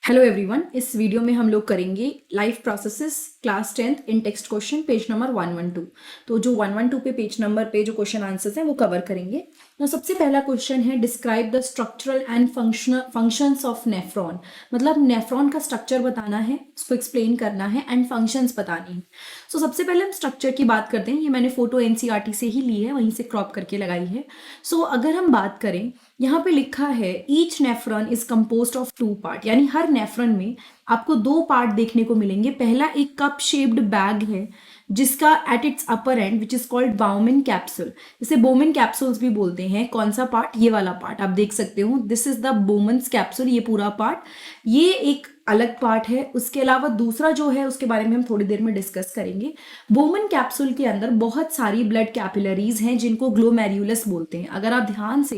Hello everyone, इस video में हम लोग करेंगे लाइफ प्रोसेसेस क्लास 10th इन टेक्स्ट क्वेश्चन पेज नंबर 112। तो जो 112 पे पेज नंबर पे जो क्वेश्चन आंसर्स हैं वो कवर करेंगे। तो सबसे पहला क्वेश्चन है describe the structural and functions of nephron. मतलब नेफ्रॉन का स्ट्रक्चर बताना है, उसको एक्सप्लेन करना है एंड फंक्शंस बतानी है। सो सबसे पहले हम स्ट्रक्चर की बात करते हैं। ये मैंने फोटो एनसीईआरटी से ही ली है, वहीं से क्रॉप करके लगाई है। सो अगर हम बात करें, यहाँ पे लिखा है each nephron is composed of 2 part, यानी हर नेफ्रॉन में आपको 2 पार्ट देखने को मिलेंगे। पहला एक कप शेप्ड बैग है जिसका at its upper and which is called bowmen capsule, इसे बोमेन कैप्सूल्स भी बोलते हैं। कौन सा पार्ट? ये वाला पार्ट आप देख सकते हो, this is the Bowman's capsule. ये पूरा पार्ट, ये एक अलग पार्ट है। उसके अलावा दूसरा जो है उसके बारे में हम थोड़ी देर में डिस्कस करेंगे। बोमेन कैप्सूल के अंदर बहुत सारी ब्लड कैपिलरीज हैं जिनको ग्लोमेरुलस बोलते हैं। अगर आप ध्यान से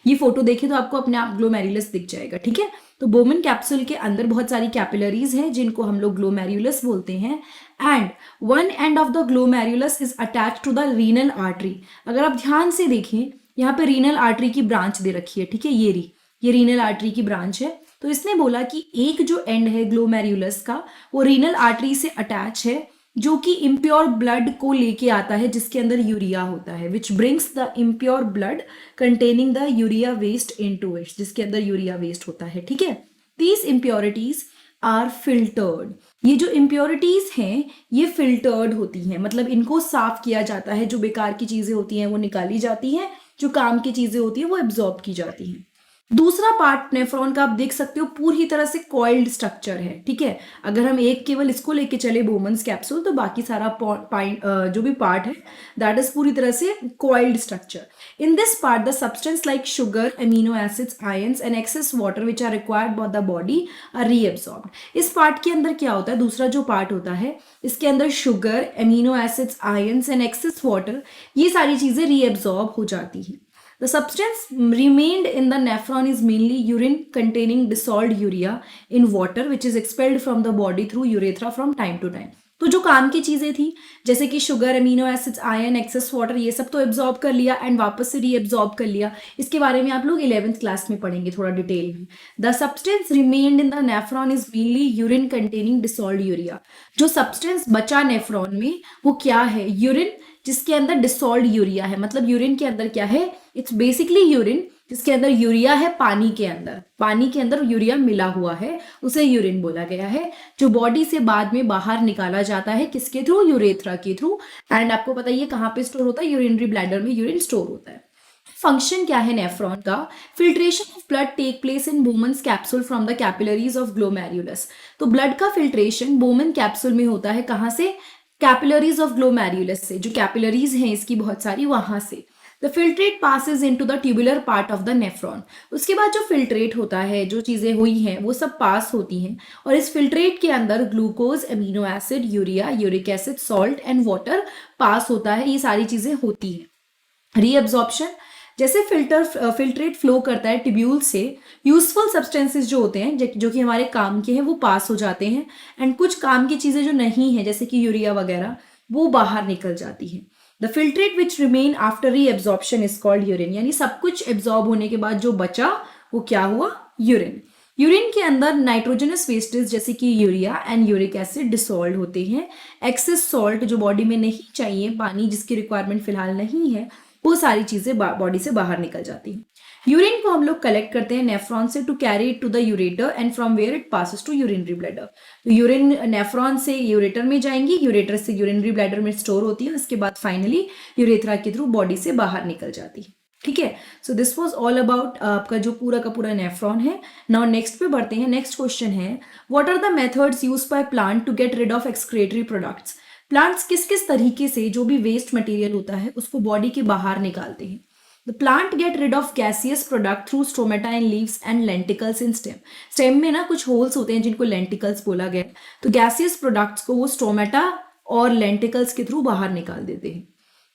ये फोटो देखें तो आपको अपने आप ग्लोमेरुलस दिख जाएगा, ठीक है। तो बोमेन कैप्सूल के अंदर बहुत सारी कैपिलरीज हैं जिनको हम लोग ग्लोमेरुलस बोलते हैं। And one end of the glomerulus is attach to the renal artery. अगर आप ध्यान से देखें, यहाँ पे रीनल आर्टरी की ब्रांच दे रखी है, ठीक है। ये रीनल आर्टरी की ब्रांच है। तो इसने बोला कि एक जो एंड है ग्लोमेरुलस का वो रीनल आर्टरी से अटैच है, जो कि इम्प्योर ब्लड को लेके आता है जिसके अंदर यूरिया होता है, which brings the impure blood containing the urea waste into it, जिसके अंदर यूरिया वेस्ट होता है, ठीक है। These impurities are filtered. ये जो इम्प्योरिटीज हैं ये फिल्टर्ड होती हैं, मतलब इनको साफ किया जाता है। जो बेकार की चीजें होती हैं वो निकाली जाती हैं, जो काम की चीजें होती हैं वो एब्जॉर्ब की जाती हैं। दूसरा पार्ट नेफ्रॉन का आप देख सकते हो पूरी तरह से कॉइल्ड स्ट्रक्चर है, ठीक है। अगर हम एक केवल इसको लेके चले बोमेन्स कैप्सूल, तो बाकी सारा जो भी पार्ट है दैट इज पूरी तरह से coiled structure. In this part the substance like sugar, amino acids, ions and excess water which are required by the body are reabsorbed. इस पार्ट के अंदर क्या होता है, दूसरा जो पार्ट होता है इसके अंदर sugar, amino acids, ions and excess water, ये सारी चीजें रीएब्सॉर्ब हो जाती हैं। The substance remained in the nephron is mainly urine containing dissolved urea in water which is expelled from the body through urethra from time to time. तो जो काम की चीजें थी जैसे कि sugar, amino acids, ion, excess water, ये सब तो एब्जॉर्ब कर लिया एंड वापस से रीएब्जॉर्ब कर लिया। इसके बारे में आप लोग 11th क्लास में पढ़ेंगे थोड़ा डिटेल में। The substance remained in the nephron is mainly urine containing dissolved urea. जो सब्सटेंस बचा नेफ्रॉन में वो क्या है? यूरिन, जिसके अंदर डिसॉल्व्ड यूरिया है। मतलब यूरिन के अंदर क्या है? इट्स बेसिकली यूरिन जिसके अंदर यूरिया है, पानी के अंदर यूरिया मिला हुआ है, उसे यूरिन बोला गया है। जो बॉडी से बाद में बाहर निकाला जाता है, किसके थ्रू? यूरेथ्रा के थ्रू। एंड आपको पता है कहाँ पे स्टोर होता है? यूरिनरी ब्लैडर में यूरिन स्टोर होता है। फंक्शन क्या है नेफ्रॉन का? Filtration of blood take place in Bowman's capsule from the capillaries of glomerulus. तो ब्लड का फिल्ट्रेशन बोमेन कैप्सूल में होता है। कहाँ से? कैपिलरीज ऑफ ग्लोमेरुलस से। जो कैपिलरीज हैं इसकी बहुत सारी, वहां से। The filtrate passes into the tubular part of the nephron. उसके बाद जो फिल्ट्रेट होता है, जो चीजें हुई हैं वो सब पास होती हैं, और इस फिल्ट्रेट के अंदर glucose, amino acid, urea, uric acid, salt and water पास होता है। ये सारी चीजें होती हैं। रीअब्जॉर्प्शन, जैसे फिल्ट्रेट फ्लो करता है ट्यूब्यूल से, यूजफुल सब्सटेंसेस जो होते हैं जो कि हमारे काम के हैं वो पास हो जाते हैं, एंड कुछ काम की चीजें जो नहीं है जैसे कि यूरिया वगैरह वो बाहर निकल जाती है। The filtrate which remain after reabsorption is called urine. यानी सब कुछ एब्जॉर्ब होने के बाद जो बचा वो क्या हुआ? यूरिन। यूरिन के अंदर नाइट्रोजनस वेस्टेज जैसे कि urea and uric acid dissolve होते हैं। एक्सेस सॉल्ट जो बॉडी में नहीं चाहिए, पानी जिसकी रिक्वायरमेंट फिलहाल नहीं है, वो सारी चीजें बॉडी से बाहर निकल जाती हैं। यूरिन को हम लोग कलेक्ट करते हैं नेफ्रॉन से to carry it to the ureter and from where it passes to urinary bladder. तो यूरिन नेफ्रॉन से यूरेटर में जाएंगी, यूरेटर से यूरिनरी ब्लैडर में स्टोर होती है, उसके बाद फाइनली यूरेथ्रा के थ्रू बॉडी से बाहर निकल जाती है, ठीक है। So this was all about आपका जो पूरा का पूरा नेफ्रॉन है। नाउ नेक्स्ट पे बढ़ते हैं। नेक्स्ट क्वेश्चन है, what are the methods used by plant to get rid of excretory products. Plants किस किस तरीके से जो भी वेस्ट मटेरियल होता है उसको बॉडी के बाहर निकालते हैं। The plant get rid of gaseous product through stomata in leaves and lenticels in stem. Stem में ना कुछ होल्स होते हैं जिनको लेंटिकल्स बोला गया, तो गैसियस प्रोडक्ट्स को वो स्टोमेटा और लेंटिकल्स के थ्रू बाहर निकाल देते हैं।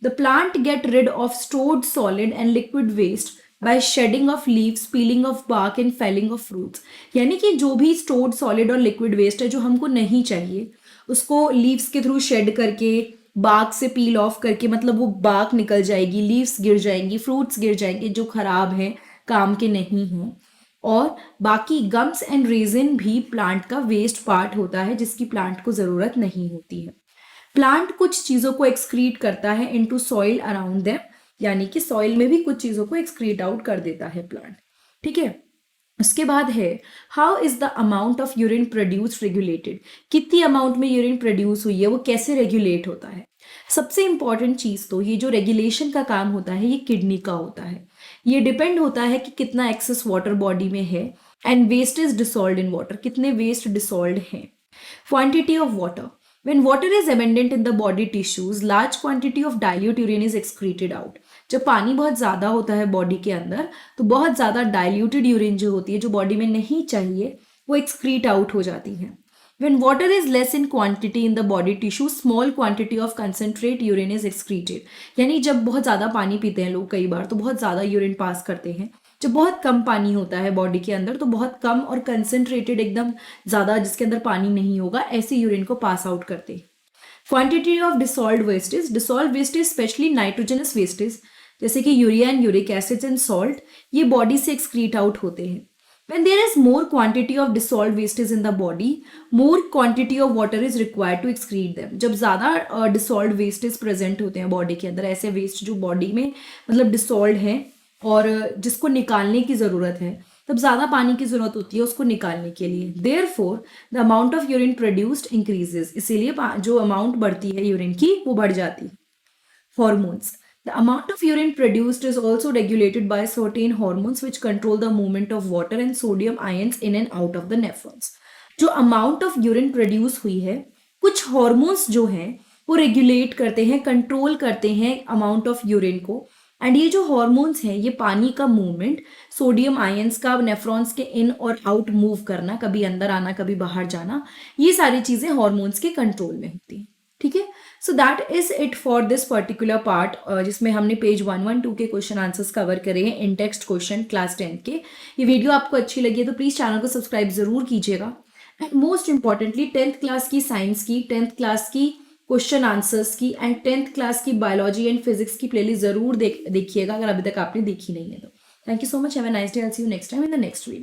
The plant get rid of stored solid and liquid waste by shedding of leaves, peeling of bark and falling of fruits. यानी कि जो भी स्टोर्ड सॉलिड और लिक्विड वेस्ट है जो हमको नहीं चाहिए, उसको लीव्स के थ्रू शेड करके, बार्क से पील ऑफ करके, मतलब वो बार्क निकल जाएगी, लीव्स गिर जाएंगी, फ्रूट्स गिर जाएंगे जो खराब हैं, काम के नहीं हैं, और बाकी गम्स एंड रेजिन भी प्लांट का वेस्ट पार्ट होता है जिसकी प्लांट को ज़रूरत नहीं होती है। प्लांट कुछ चीज़ों को एक्सक्रीट करता है इनटू सॉइल अराउंड देम, यानी कि सॉइल में भी कुछ चीज़ों को एक्सक्रीट आउट कर देता है प्लांट। ठीक है, उसके बाद है how is the amount of urine produce regulated, कितनी अमाउंट में यूरिन प्रोड्यूस हुई है वो कैसे रेगुलेट होता है। सबसे इंपॉर्टेंट चीज़ तो ये जो रेगुलेशन का काम होता है ये किडनी का होता है। ये डिपेंड होता है कि कितना एक्सेस वाटर बॉडी में है and waste is dissolved in water, कितने वेस्ट डिसॉल्व्ड हैं। Quantity of water, when water is abundant in the body tissues large quantity of dilute urine is excreted out। जब पानी बहुत ज़्यादा होता है बॉडी के अंदर तो बहुत ज़्यादा डाइल्यूटेड यूरिन जो होती है जो बॉडी में नहीं चाहिए वो एक्सक्रीट आउट हो जाती है। When water is less in quantity in the body tissue small quantity of concentrate urine is excreted। यानी जब बहुत ज़्यादा पानी पीते हैं लोग कई बार तो बहुत ज़्यादा यूरिन पास करते हैं। जब बहुत कम पानी होता है बॉडी के अंदर तो बहुत कम और कंसनट्रेटेड एकदम ज़्यादा जिसके अंदर पानी नहीं होगा ऐसे यूरिन को पास आउट करते हैं। Quantity of dissolved wastage specially nitrogenous wastage जैसे कि urea and uric acids and salt ये बॉडी से एक्सक्रीट आउट होते हैं। When there is more quantity of dissolved wastes in the body, more quantity of water is required to excrete them। जब ज़्यादा dissolved wastes present होते हैं body के अंदर, ऐसे वेस्ट जो बॉडी में मतलब डिसॉल्व हैं और जिसको निकालने की ज़रूरत है, तब ज़्यादा पानी की ज़रूरत होती है उसको निकालने के लिए। Therefore, the amount of urine produced increases। इसीलिए जो अमाउंट बढ़ती है यूरिन की वो बढ़ जाती है। Hormones, the amount of urine produced is also regulated by certain hormones which control the movement of water and sodium ions in and out of the nephrons। जो amount of urine produce हुई है कुछ hormones जो हैं वो regulate करते हैं, control करते हैं amount of urine को। एंड ये जो हॉर्मोन्स हैं ये पानी का मूवमेंट, सोडियम आयंस का नेफ्रॉन्स के इन और आउट मूव करना, कभी अंदर आना कभी बाहर जाना, ये सारी चीज़ें हॉर्मोन्स के कंट्रोल में होती हैं। ठीक है, so that is it for this particular part जिसमें हमने पेज 112 के क्वेश्चन आंसर्स कवर करे हैं इन टेक्स्ट क्वेश्चन क्लास 10 के। ये वीडियो आपको अच्छी लगी है तो प्लीज़ चैनल को सब्सक्राइब जरूर कीजिएगा। And most importantly 10th class की साइंस की, 10th क्लास की क्वेश्चन आंसर्स की एंड 10th क्लास की बायोलॉजी एंड फिजिक्स की प्लेलिस्ट जरूर देखिएगा अगर अभी तक आपने देखी नहीं है तो। Thank you so much, have a nice day, I will see you next time in the next video.